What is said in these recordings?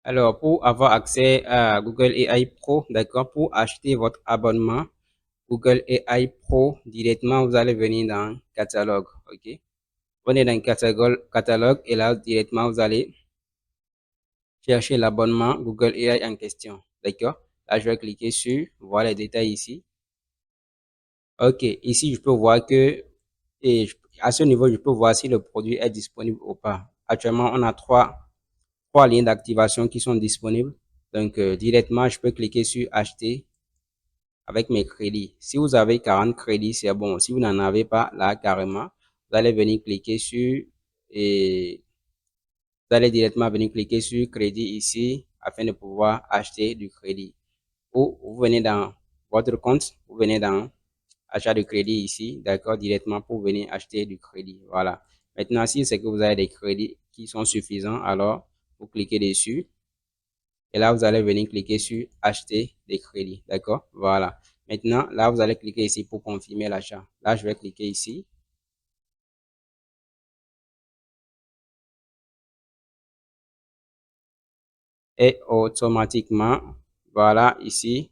Alors, pour avoir accès à Google AI Pro, d'accord, pour acheter votre abonnement Google AI Pro directement, vous allez venir dans catalogue, ok? Vous venez dans catalogue et là, directement, vous allez chercher l'abonnement Google AI en question, d'accord? Là, je vais cliquer sur, voir les détails ici. Ok, ici, je peux voir que, à ce niveau, je peux voir si le produit est disponible ou pas. Actuellement, on a trois lignes d'activation qui sont disponibles. Donc, directement, je peux cliquer sur acheter avec mes crédits. Si vous avez 40 crédits, c'est bon. Si vous n'en avez pas, là, carrément, vous allez venir cliquer sur et vous allez directement venir cliquer sur crédit ici afin de pouvoir acheter du crédit. Ou vous venez dans votre compte, vous venez dans achat de crédit ici, d'accord, directement pour venir acheter du crédit. Voilà. Maintenant, si c'est que vous avez des crédits qui sont suffisants, alors vous cliquez dessus. Et là, vous allez venir cliquer sur acheter des crédits. D'accord? Voilà. Maintenant, là, vous allez cliquer ici pour confirmer l'achat. Là, je vais cliquer ici. Et automatiquement, voilà, ici,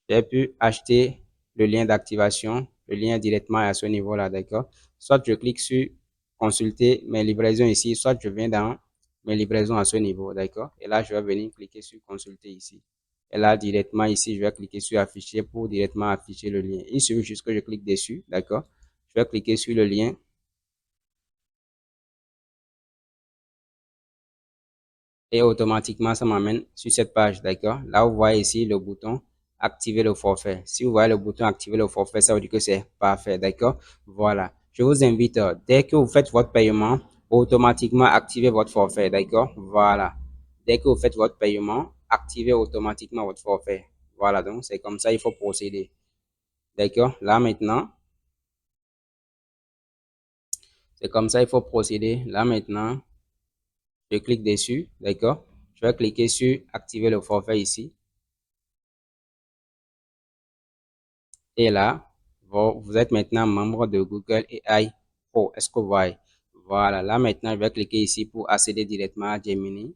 j'ai pu acheter le lien d'activation. Le lien directement à ce niveau-là. D'accord? Soit je clique sur consulter mes livraisons ici, soit je viens dans mes livraisons à ce niveau. D'accord? Et là, je vais venir cliquer sur consulter ici. Et là, directement ici, je vais cliquer sur afficher pour directement afficher le lien. Il suffit juste que je clique dessus, d'accord? Je vais cliquer sur le lien et automatiquement, ça m'amène sur cette page, d'accord? Là, vous voyez ici le bouton activer le forfait. Si vous voyez le bouton activer le forfait, ça veut dire que c'est parfait, d'accord? Voilà. Je vous invite, dès que vous faites votre paiement, automatiquement activez votre forfait, d'accord? Voilà. Dès que vous faites votre paiement, activez automatiquement votre forfait. Voilà, donc c'est comme ça, il faut procéder. D'accord? Là maintenant, c'est comme ça, il faut procéder. Là maintenant, je clique dessus. D'accord? Je vais cliquer sur activer le forfait ici. Et là, vous êtes maintenant membre de Google AI Pro. Est-ce que vous voyez? Voilà. Là maintenant, je vais cliquer ici pour accéder directement à Gemini.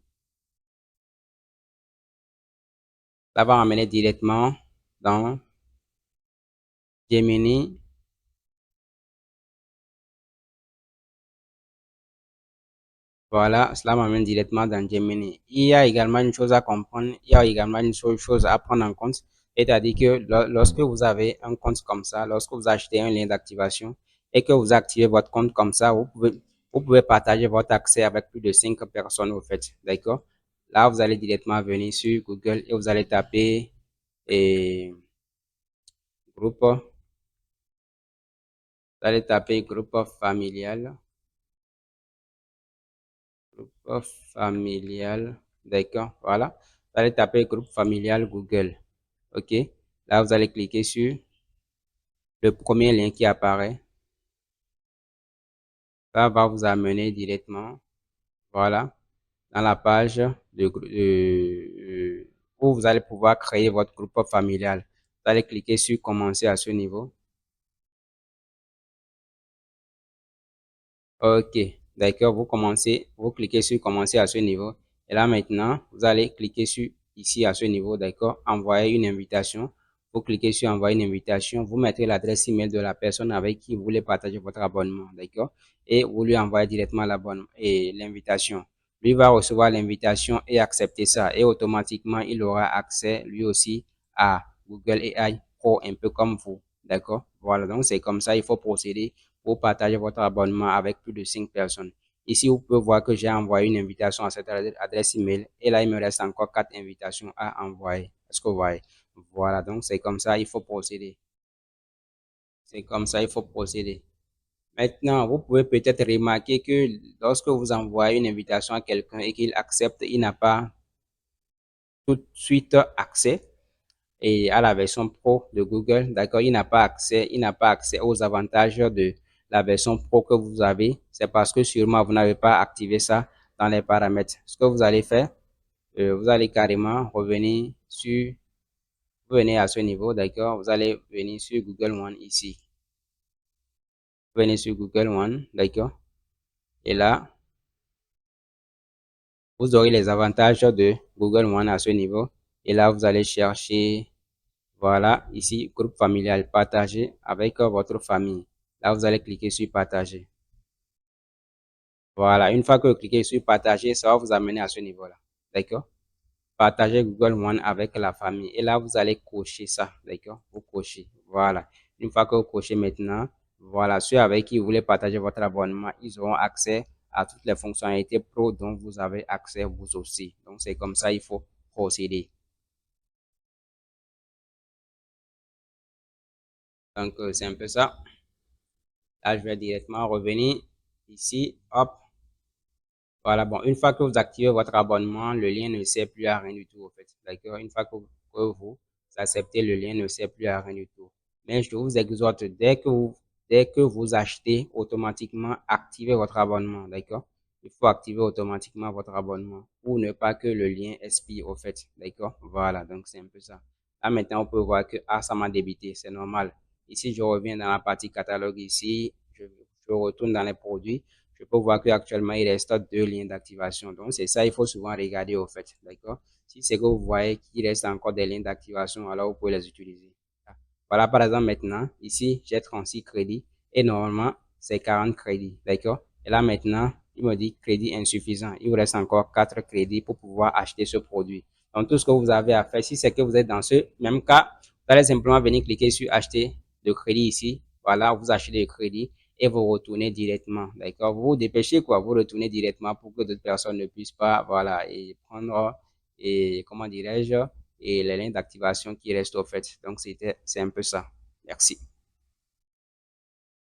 Ça va m'amener directement dans Gemini. Voilà, cela m'amène directement dans Gemini. Il y a également une chose à comprendre, il y a également une chose à prendre en compte, c'est-à-dire que lorsque vous avez un compte comme ça, lorsque vous achetez un lien d'activation et que vous activez votre compte comme ça, vous pouvez partager votre accès avec plus de 5 personnes au fait, d'accord? Là, vous allez directement venir sur Google et vous allez taper et groupe, vous allez taper groupe familial, groupe familial, d'accord, voilà. Vous allez taper groupe familial Google. OK? Là, vous allez cliquer sur le premier lien qui apparaît. Ça va vous amener directement, voilà, dans la page où vous allez pouvoir créer votre groupe familial. Vous allez cliquer sur commencer à ce niveau. OK, d'accord, vous cliquez sur commencer à ce niveau. Et là maintenant, vous allez cliquer sur ici à ce niveau, d'accord, envoyer une invitation. Vous cliquez sur envoyer une invitation, vous mettez l'adresse email de la personne avec qui vous voulez partager votre abonnement, d'accord, et vous lui envoyez directement l'abonnement et l'invitation. Lui va recevoir l'invitation et accepter ça et automatiquement il aura accès lui aussi à Google AI Pro un peu comme vous, d'accord. Voilà, donc c'est comme ça il faut procéder pour partager votre abonnement avec plus de 5 personnes. Ici, vous pouvez voir que j'ai envoyé une invitation à cette adresse email et là, il me reste encore 4 invitations à envoyer. Est-ce que vous voyez? Voilà, donc c'est comme ça, il faut procéder. C'est comme ça, il faut procéder. Maintenant, vous pouvez peut-être remarquer que lorsque vous envoyez une invitation à quelqu'un et qu'il accepte, il n'a pas tout de suite accès et à la version pro de Google. D'accord, il n'a pas accès aux avantages de la version pro que vous avez. C'est parce que sûrement vous n'avez pas activé ça dans les paramètres. Ce que vous allez faire, vous allez carrément revenir sur, vous venez à ce niveau, d'accord, vous allez venir sur Google One ici. Vous venez sur Google One, d'accord, et là, Vous aurez les avantages de Google One à ce niveau. Et là, vous allez chercher, voilà, ici, groupe familial, partager avec votre famille. Là, vous allez cliquer sur partager. Voilà, une fois que vous cliquez sur partager, ça va vous amener à ce niveau-là. D'accord? Partager Google One avec la famille. Et là, vous allez cocher ça. D'accord? Vous cochez. Voilà. Une fois que vous cochez maintenant, voilà, ceux avec qui vous voulez partager votre abonnement, ils auront accès à toutes les fonctionnalités pro dont vous avez accès vous aussi. Donc, c'est comme ça, il faut procéder. Donc, c'est un peu ça. Là, je vais directement revenir ici. Hop. Voilà, bon, une fois que vous activez votre abonnement, le lien ne sert plus à rien du tout, en fait. D'accord? Une fois que vous acceptez, le lien ne sert plus à rien du tout. Mais je vous exhorte, dès que vous achetez, automatiquement, activez votre abonnement. D'accord? Il faut activer automatiquement votre abonnement pour ne pas que le lien expire, au fait. D'accord? Voilà, donc c'est un peu ça. Là, maintenant, on peut voir que, ah, ça m'a débité, c'est normal. Ici, je reviens dans la partie catalogue ici, je retourne dans les produits. Je peux voir qu'actuellement, il reste deux liens d'activation. Donc, c'est ça, il faut souvent regarder au fait. D'accord? Si c'est que vous voyez qu'il reste encore des liens d'activation, alors vous pouvez les utiliser. Voilà, par exemple, maintenant, ici, j'ai 36 crédits et normalement, c'est 40 crédits. D'accord? Et là, maintenant, il me dit crédit insuffisant. Il vous reste encore 4 crédits pour pouvoir acheter ce produit. Donc, tout ce que vous avez à faire, si c'est que vous êtes dans ce même cas, vous allez simplement venir cliquer sur acheter de crédit ici. Voilà, vous achetez de crédit et vous retournez directement. D'accord? Vous vous dépêchez, quoi. Vous retournez directement pour que d'autres personnes ne puissent pas, voilà, et prendre, et comment dirais-je, et les liens d'activation qui restent au fait. Donc, c'est un peu ça. Merci.